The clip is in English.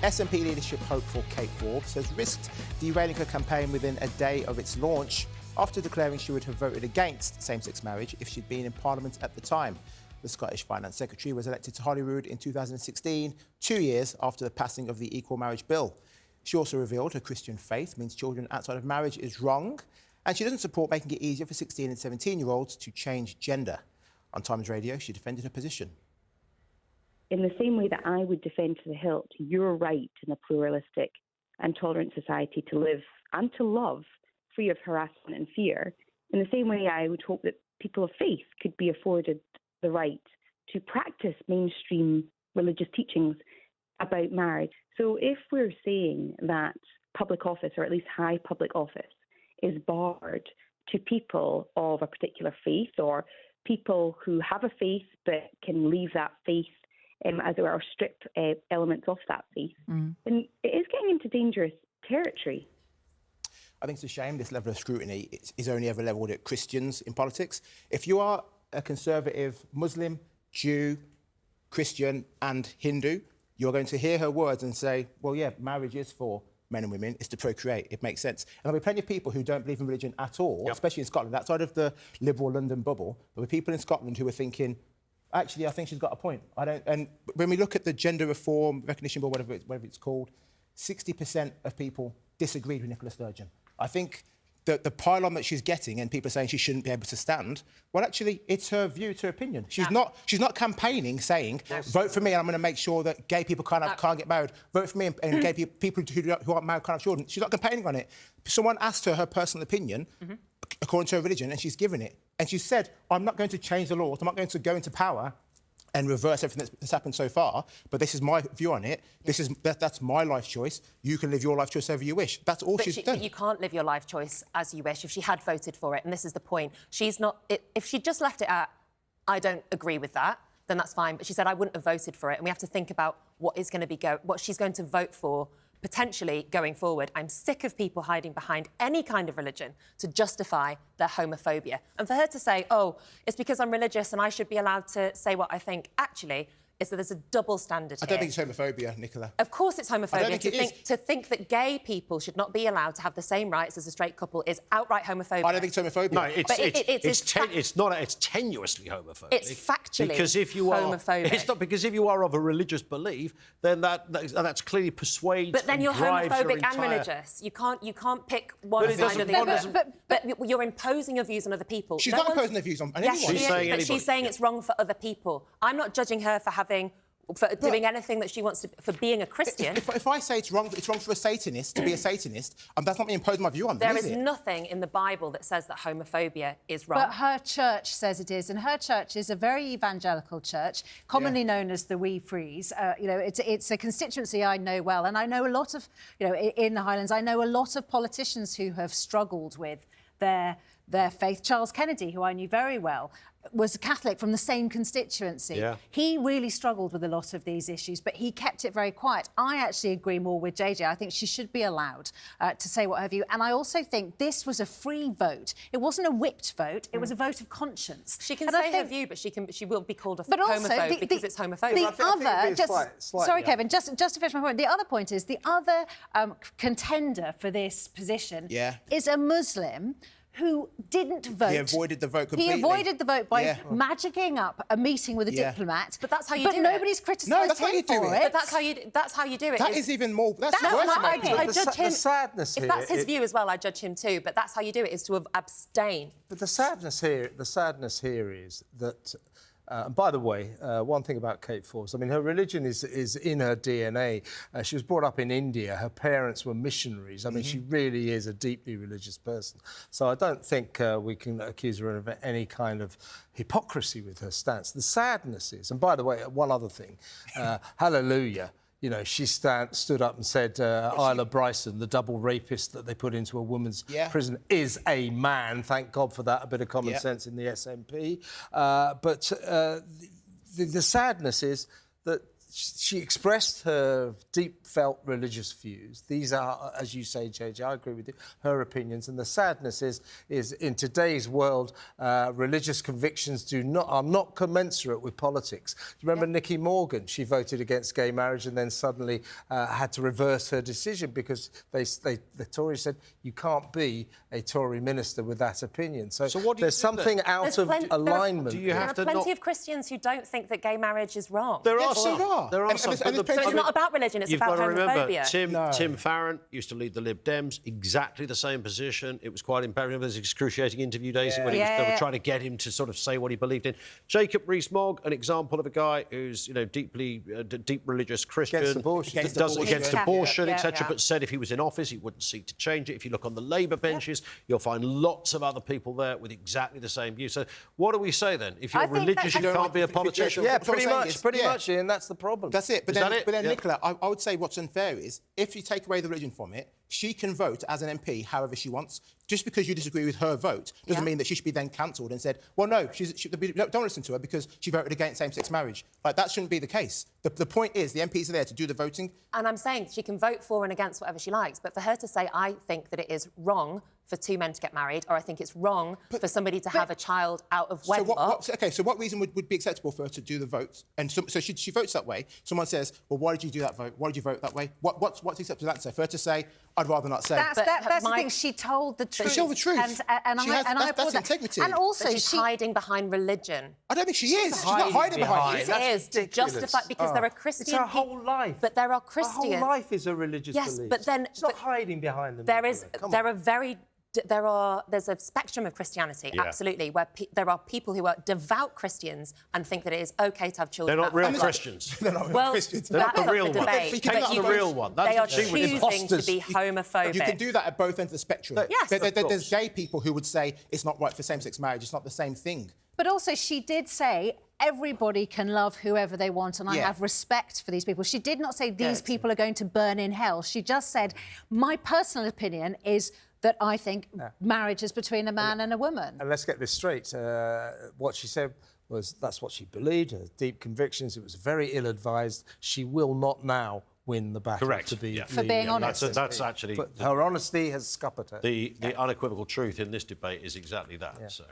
SNP leadership hopeful Kate Forbes has risked derailing her campaign within a day of its launch after declaring she would have voted against same-sex marriage if she'd been in Parliament at the time. The Scottish Finance Secretary was elected to Holyrood in 2016, 2 years after the passing of the Equal Marriage Bill. She also revealed her Christian faith means children outside of marriage is wrong, and she doesn't support making it easier for 16 and 17-year-olds to change gender. On Times Radio, she defended her position. In the same way that I would defend to the hilt your right in a pluralistic and tolerant society to live and to love free of harassment and fear, in the same way I would hope that people of faith could be afforded the right to practice mainstream religious teachings about marriage. So if we're saying that public office, or at least high public office, is barred to people of a particular faith or people who have a faith but can leave that faith as there are strip elements of that faith, then it is getting into dangerous territory. I think it's a shame this level of scrutiny is only ever levelled at Christians in politics. If you are a conservative Muslim, Jew, Christian and Hindu, you're going to hear her words and say, well, yeah, marriage is for men and women, it's to procreate, it makes sense. And there'll be plenty of people who don't believe in religion at all, especially in Scotland, outside of the liberal London bubble. There'll be people in Scotland who are thinking, actually, I think she's got a point. And when we look at the Gender Reform Recognition Bill, whatever it's called, 60% of people disagreed with Nicola Sturgeon. I think that the pile-on that she's getting and people are saying she shouldn't be able to stand, well, actually, it's her view, it's her opinion. She's not campaigning saying, vote for me and I'm going to make sure that gay people can't get married. Vote for me and gay people who aren't married can't have children. She's not campaigning on it. Someone asked her personal opinion, according to her religion, and she's given it. And she said, I'm not going to change the laws, I'm not going to go into power and reverse everything that's happened so far, but this is my view on it. That's my life choice. You can live your life choice however you wish. That's all she's done. But you can't live your life choice as you wish if she had voted for it, and this is the point. She's not... If she just left it at, I don't agree with that, then that's fine, but she said, I wouldn't have voted for it, and we have to think about what is going to be what she's going to vote for potentially going forward. I'm sick of people hiding behind any kind of religion to justify their homophobia. And for her to say, oh, it's because I'm religious and I should be allowed to say what I think, actually, is that there's a double standard here. I don't think it's homophobia, Nicola. Of course it's homophobia. I don't think it is. To think that gay people should not be allowed to have the same rights as a straight couple is outright homophobia. I don't think it's homophobia. No, it's not. It's tenuously homophobic. It's factually because if you are homophobic. It's not because if you are of a religious belief, then that's clearly persuades. But then you're homophobic and religious. You can't pick one side or the other. But you're imposing your views on other people. She's not imposing her views on anyone. Yes, she's saying it's wrong for other people. I'm not judging her for doing anything that she wants to, for being a Christian. If I say it's wrong for a Satanist to be a Satanist, that's not me imposing my view on them, There is nothing in the Bible that says that homophobia is wrong. But her church says it is, and her church is a very evangelical church, commonly known as the Wee Frees. It's a constituency I know well, and I know a lot of, in the Highlands, I know a lot of politicians who have struggled with their faith. Charles Kennedy, who I knew very well, was a Catholic from the same constituency. Yeah. He really struggled with a lot of these issues, but he kept it very quiet. I actually agree more with JJ. I think she should be allowed to say what her view. And I also think this was a free vote. It wasn't a whipped vote. It was a vote of conscience. She can say her view, but she will be called a homophobe because it's homophobic. Sorry, Kevin, just to finish my point, the other point is the other contender for this position is a Muslim who didn't vote. He avoided the vote completely. He avoided the vote by magicking up a meeting with a diplomat. But that's how you do it. But nobody's criticised him for it. But that's how you do it. That is even more... That's worse. I judge him. The sadness here... If that's his view as well, I judge him too. But that's how you do it, is to abstain. But the sadness here is that... and by the way, one thing about Kate Forbes, I mean, her religion is in her DNA. She was brought up in India. Her parents were missionaries. I mean, she really is a deeply religious person. So I don't think we can accuse her of any kind of hypocrisy with her stance. The sadness is, and by the way, one other thing, hallelujah. She stood up and said Isla Bryson, the double rapist that they put into a woman's prison, is a man. Thank God for that, a bit of common sense in the SNP. But the sadness is that she expressed her deep-felt religious views. These are, as you say, JJ, I agree with you, her opinions. And the sadness is in today's world, religious convictions are not commensurate with politics. Do you remember Nicky Morgan? She voted against gay marriage and then suddenly had to reverse her decision because the Tories said you can't be a Tory minister with that opinion. So what do you there's do something then? out of alignment. Do you have There to are plenty not... of Christians who don't think that gay marriage is wrong. There are Yes, some. there are. There are And- some. and but there's the- So it's not about religion, it's You've about got to remember, homophobia. Tim Farron used to lead the Lib Dems, exactly the same position. It was quite embarrassing. There's excruciating interview days when they were trying to get him to sort of say what he believed in. Jacob Rees-Mogg, an example of a guy who's, deeply deep religious Christian, Against abortion. against abortion, Yeah, etc. yeah. But said if he was in office, he wouldn't seek to change it. If you look on the Labour benches, you'll find lots of other people there with exactly the same views. So what do we say then? If you're I think religious, that- you I don't can't be a like- politician. Yeah, What I'm pretty saying much, is- pretty yeah. much, Ian, that's the problem. That's it. But Is then, that it? but then Yeah. Nicola, I would say what's unfair is if you take away the religion from it, she can vote as an MP however she wants. Just because you disagree with her vote doesn't mean that she should be then cancelled and said, well, no, don't listen to her because she voted against same-sex marriage. Like, that shouldn't be the case. The point is the MPs are there to do the voting. And I'm saying she can vote for and against whatever she likes, but for her to say, I think that it is wrong for two men to get married, or I think it's wrong for somebody to have a child out of wedlock. So what reason would be acceptable for her to do the vote? And so she votes that way. Someone says, well, why did you do that vote? Why did you vote that way? What's acceptable answer? For her to say, I'd rather not say. That's the thing. She told the truth. She told the truth. And She I has- applaud that's that. integrity. And also, But she's hiding behind religion. I don't think she is. She's not hiding behind it. It is to ridiculous. justify because there are Christian It's her people- whole life. But there are Her Christian. whole life is a religious Yes, belief. but then It's not hiding behind them. There's a spectrum of Christianity, absolutely, where there are people who are devout Christians and think that it is okay to have children. They're not real outside- Christians. They're not real Well, Christians. They're not that's the up real for one. debate. But Kate's the real one. They are That's the choosing imposters. to be homophobic. You can do that at both ends of the spectrum. Yes, of There's course. gay people who would say it's not right for same-sex marriage. It's not the same thing. But also, she did say everybody can love whoever they want, and I have respect for these people. She did not say these people are going to burn in hell. She just said, my personal opinion is that I think marriage is between a man and a woman. And let's get this straight. What she said was that's what she believed, her deep convictions. It was very ill-advised. She will not now win the battle. Correct. To be Yeah. For being honest. That's actually... But her honesty has scuppered her. The unequivocal truth in this debate is exactly that. So.